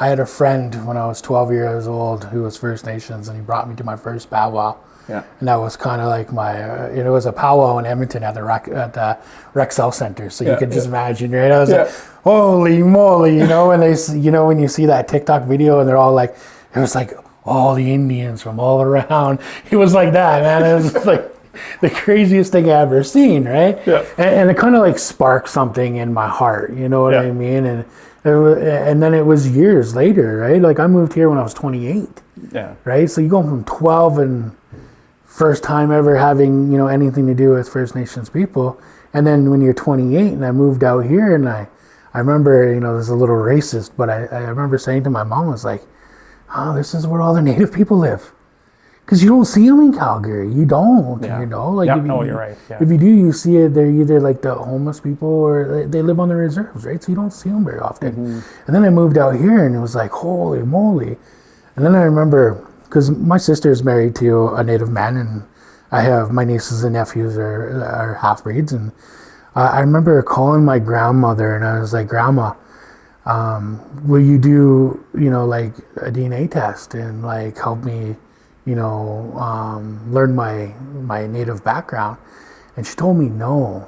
I had a friend when I was 12 years old who was First Nations, and he brought me to my first powwow. Yeah. And that was kind of like my, it was a powwow in Edmonton at the Rexall Center. So you could just imagine, right? I was like, holy moly, you know, and when you see that TikTok video and they're all like, it was like all the Indians from all around. It was like that, man. It was like the craziest thing I ever seen, right? Yeah. And it kind of like sparked something in my heart, you know what I mean? And then it was years later, right? Like I moved here when I was 28. Yeah. Right? So you go from 12 and first time ever having, you know, anything to do with First Nations people. And then when you're 28 and I moved out here and I remember, you know, this is a little racist, but I remember saying to my mom, I was like, oh, this is where all the Native people live. Because you don't see them in Calgary. You don't, you know? Like you're right. Yeah. If you do, you see it, they're either like the homeless people or they live on the reserves, right? So you don't see them very often. Mm-hmm. And then I moved out here and it was like, holy moly. And then I remember, because my sister is married to a Native man and I have my nieces and nephews are half-breeds. And I remember calling my grandmother and I was like, Grandma, will you do, you know, like a DNA test and like help me, you know, learn my Native background? And she told me no.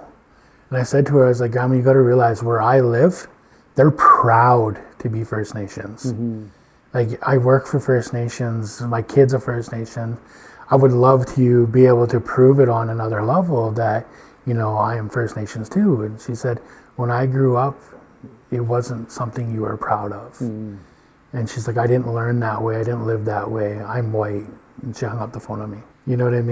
And I said to her, I was like, Grandma, you got to realize where I live, they're proud to be First Nations. Mm-hmm. Like I work for First Nations, my kids are First Nation. I would love to be able to prove it on another level that, you know, I am First Nations too. And she said, when I grew up, it wasn't something you were proud of. Mm. And she's like, I didn't learn that way. I didn't live that way. I'm white. And she hung up the phone on me. You know what I mean?